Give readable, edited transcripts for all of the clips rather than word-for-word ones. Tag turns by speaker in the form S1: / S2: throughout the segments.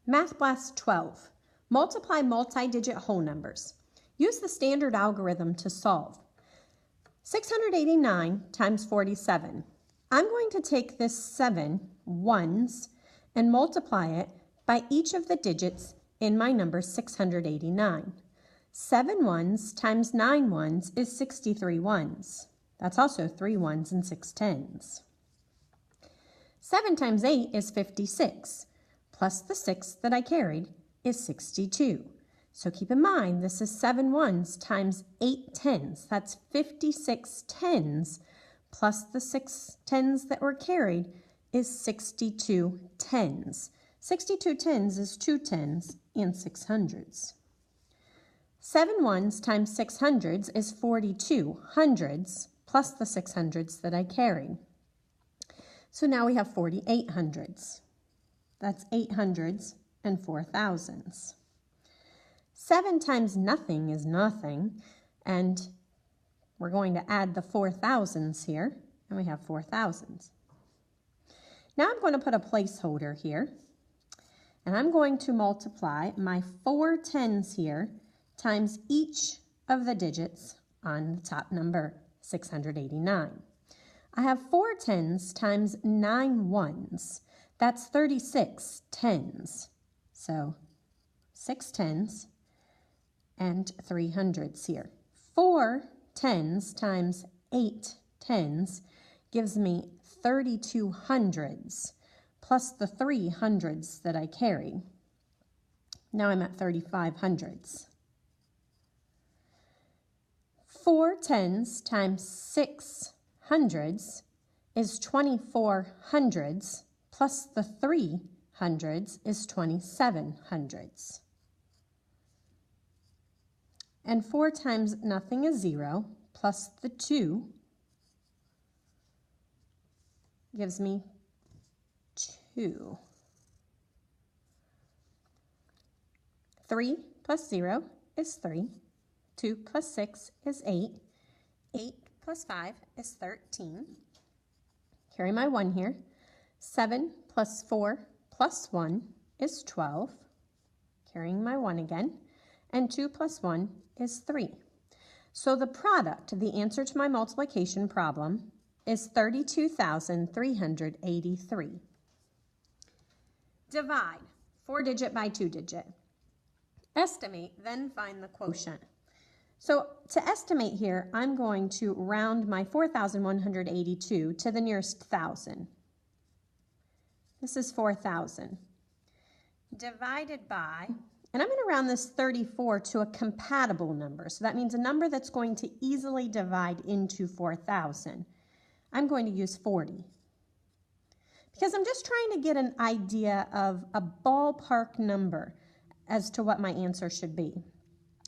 S1: Math Blast 12. Multiply multi-digit whole numbers. Use the standard algorithm to solve. 689 times 47. I'm going to take this 7 ones and multiply it by each of the digits in my number 689. 7 ones times 9 ones is 63 ones. That's also 3 ones and 6 tens. 7 times 8 is 56, plus the 6 that I carried is 62. So keep in mind, this is 7 ones times 8 tens. That's 56 tens, plus the 6 tens that were carried is 62 tens. 62 tens is 2 tens and 6 hundreds. 7 ones times 6 hundreds is 42 hundreds, plus the 6 hundreds that I carried. So now we have 48 hundreds. That's 8 hundreds and 4 thousands. 7 times nothing is nothing, and we're going to add the 4 thousands here, and we have 4 thousands. Now I'm going to put a placeholder here, and I'm going to multiply my 4 tens here times each of the digits on the top number, 689. I have 4 tens times 9 ones. That's 36 tens. So 6 tens and 3 hundreds here. 4 tens times 8 tens gives me 32 hundreds, plus the 3 hundreds that I carried. Now I'm at 35 hundreds. 4 tens times 6 hundreds is 24 hundreds, plus the 3 hundreds is 27 hundreds. And 4 times nothing is 0, plus the 2 gives me 2. 3 plus 0 is 3. 2 plus 6 is 8. 8 plus 5 is 13. Carry my 1 here. 7 plus 4 plus 1 is 12. Carrying my 1 again. And 2 plus 1 is 3. So the product, the answer to my multiplication problem, is 32,383. Divide, 4-digit by 2-digit. Estimate, then find the quotient. So to estimate here, I'm going to round my 4,182 to the nearest thousand. This is 4,000. Divided by, and I'm going to round this 34 to a compatible number. So that means a number that's going to easily divide into 4,000. I'm going to use 40. Because I'm just trying to get an idea of a ballpark number as to what my answer should be.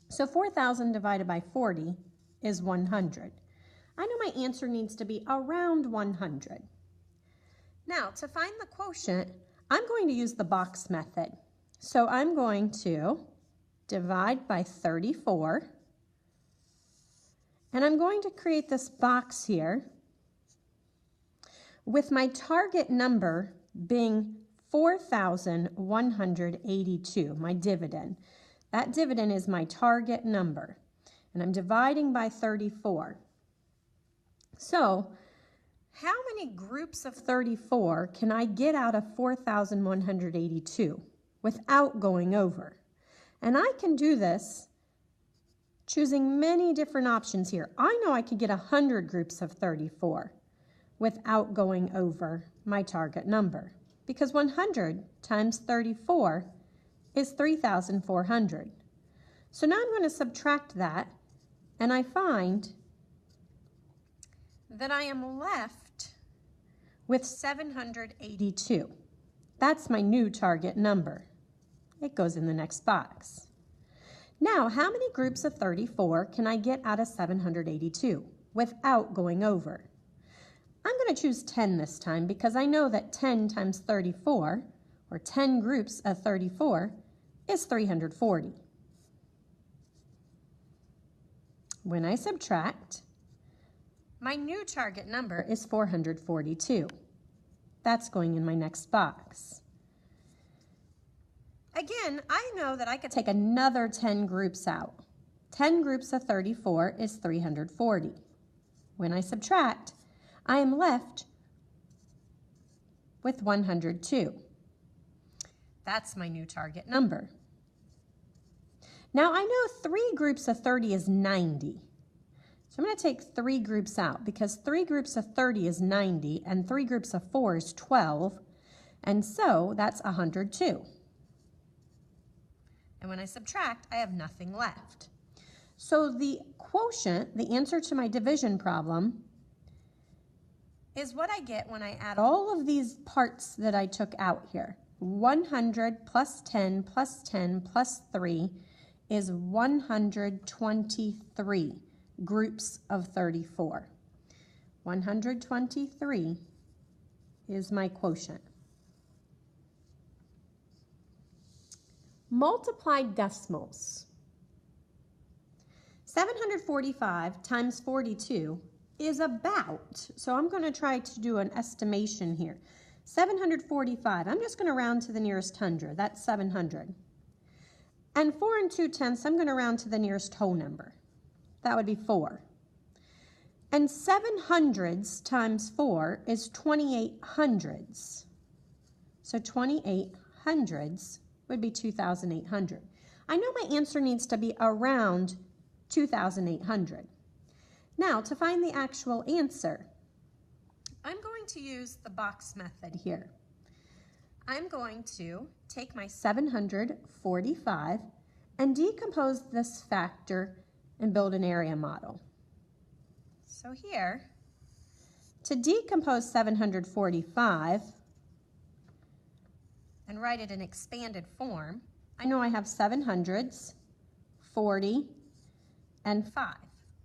S1: So 4,000 divided by 40 is 100. I know my answer needs to be around 100. Now, to find the quotient, I'm going to use the box method. So I'm going to divide by 34, and I'm going to create this box here with my target number being 4,182, my dividend. That dividend is my target number, and I'm dividing by 34. So, how many groups of 34 can I get out of 4,182 without going over? And I can do this choosing many different options here. I know I could get 100 groups of 34 without going over my target number, because 100 times 34 is 3,400. So now I'm going to subtract that, and I find that I am left with 782. That's my new target number. It goes in the next box. Now, how many groups of 34 can I get out of 782 without going over? I'm going to choose 10 this time because I know that 10 times 34, or 10 groups of 34, is 340. When I subtract, my new target number is 442. That's going in my next box. again, I know that I could take another 10 groups out. 10 groups of 34 is 340. When I subtract, I am left with 102. That's my new target number. Now I know 3 groups of 30 is 90. So I'm going to take 3 groups out because 3 groups of 30 is 90 and 3 groups of 4 is 12. And so that's 102. And when I subtract, I have nothing left. So the quotient, the answer to my division problem, is what I get when I add all of these parts that I took out here. 100 plus 10 plus 10 plus 3 is 123 groups of 34. 123 is my quotient. Multiplied decimals. 745 times 42 is about, so I'm going to try to do an estimation here. 745, I'm just going to round to the nearest hundred, that's 700. And 4 2/10, I'm going to round to the nearest whole number. That would be 4. And 7 hundreds times 4 is 28 hundreds. So 28 hundreds would be 2,800. I know my answer needs to be around 2,800. Now, to find the actual answer, I'm going to use the box method here. I'm going to take my 745 and decompose this factor and build an area model. So here, to decompose 745 and write it in expanded form, I know I have 700s, 40, and 5.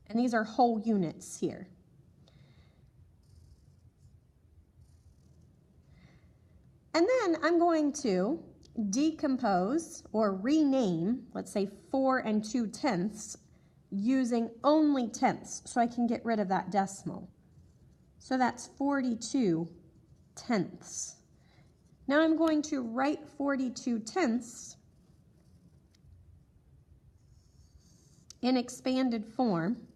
S1: And these are whole units here. And then I'm going to decompose or rename, let's say 4 2/10, using only tenths, so I can get rid of that decimal. So that's 42 tenths. Now I'm going to write 42 tenths in expanded form.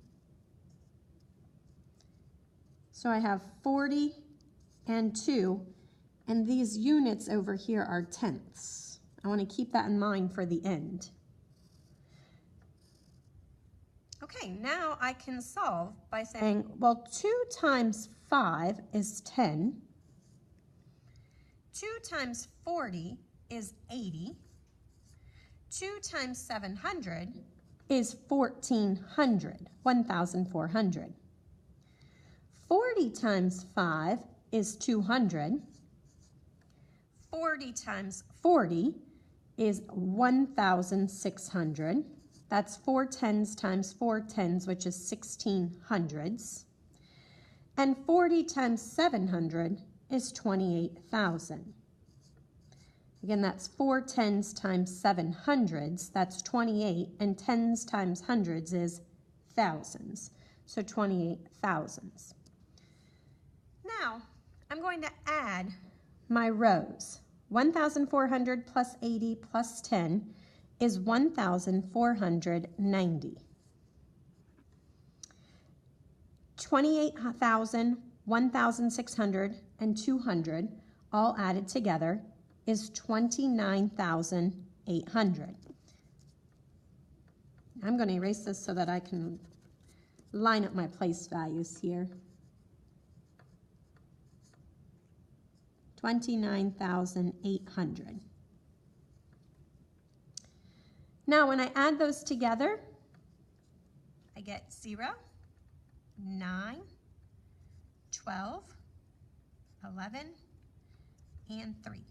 S1: So I have 40 and 2, and these units over here are tenths. I want to keep that in mind for the end. Okay, now I can solve by saying, well, 2 times 5 is 10. 2 times 40 is 80. 2 times 700 is 1,400, 1,400. 40 times 5 is 200. 40 times 40 is 1,600. That's 4 tens times 4 tens, which is 16 hundreds. And 40 times 700 is 28,000. Again, that's 4 tens times 7 hundreds, that's 28, and tens times hundreds is thousands, so 28 thousands. Now, I'm going to add my rows. 1,400 plus 80 plus 10 is 1,490. 28,000, 1,600, and 200 all added together is 29,800. I'm going to erase this so that I can line up my place values here. 29,800. Now when I add those together, I get 0, 9, 12, 11, and 3.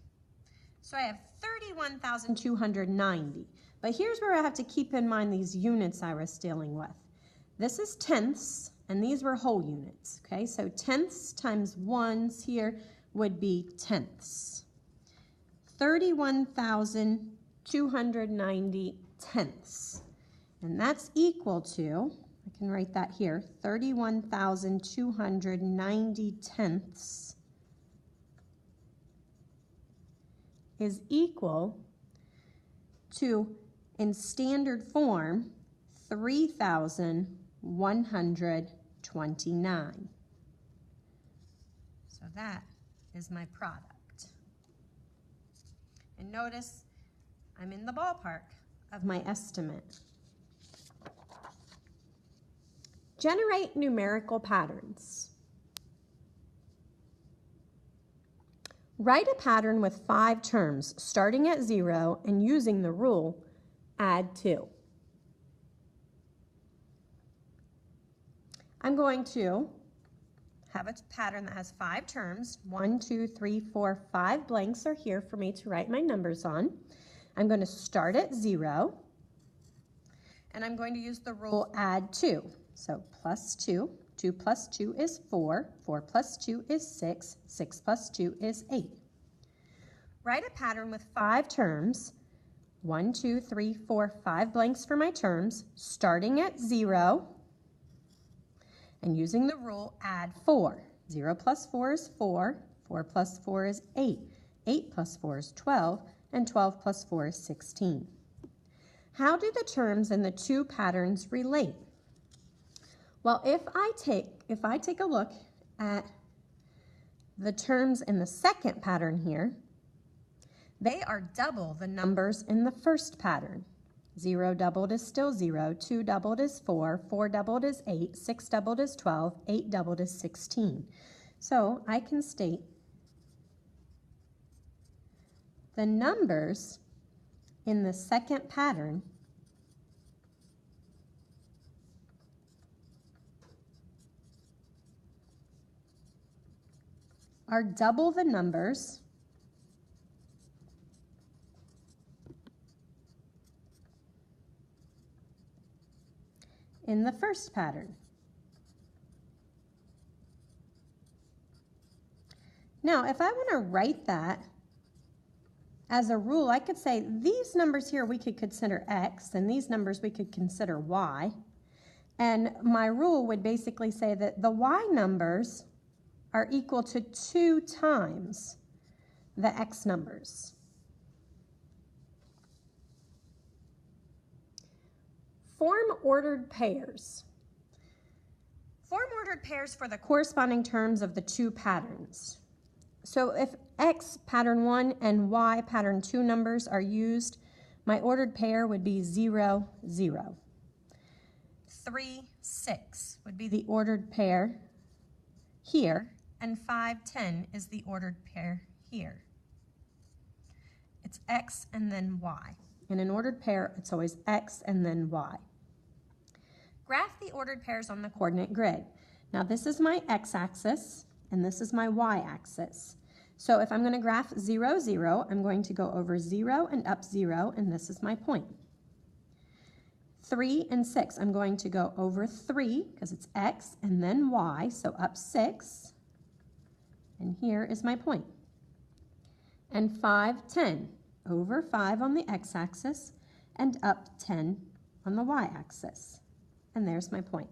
S1: So I have 31,290. But here's where I have to keep in mind these units I was dealing with. This is tenths, and these were whole units. Okay, so tenths times ones here would be tenths. 31,290 tenths. And that's equal to, I can write that here, 31,290 tenths is equal to, in standard form, 3,129. So that is my product. And notice I'm in the ballpark of my estimate. Generate numerical patterns. Write a pattern with 5 terms, starting at 0 and using the rule, add 2. I'm going to have a pattern that has 5 terms. 1, 2, 3, 4, 5 blanks are here for me to write my numbers on. I'm going to start at 0, and I'm going to use the rule add 2. So plus 2. 2 plus 2 is 4. 4 plus 2 is 6. 6 plus 2 is 8. Write a pattern with 5 terms. 1, 2, 3, 4, 5 blanks for my terms, starting at 0 and using the rule add 4. 0 plus 4 is 4. 4 plus 4 is 8. 8 plus 4 is 12. And 12 plus 4 is 16. How do the terms in the 2 patterns relate? Well, if I take a look at the terms in the second pattern here, they are double the numbers in the first pattern. 0 doubled is still 0, 2 doubled is 4, 4 doubled is 8, 6 doubled is 12, 8 doubled is 16. So I can state the numbers in the second pattern are double the numbers in the first pattern. Now, if I want to write that as a rule, I could say these numbers here we could consider x, and these numbers we could consider y. And my rule would basically say that the y numbers are equal to 2 times the x numbers. Form ordered pairs. Form ordered pairs for the corresponding terms of the 2 patterns. So if x pattern 1 and y pattern 2 numbers are used, my ordered pair would be 0, 0. 3, 6 would be the ordered pair here, and 5, 10 is the ordered pair here. It's x and then y. In an ordered pair, it's always x and then y. Graph the ordered pairs on the coordinate grid. Now this is my x-axis, and this is my y-axis. So if I'm going to graph 0, 0, I'm going to go over 0 and up 0, and this is my point. 3 and 6, I'm going to go over 3, because it's x, and then y, so up 6, and here is my point. And 5, 10, over 5 on the x-axis, and up 10 on the y-axis. And there's my point.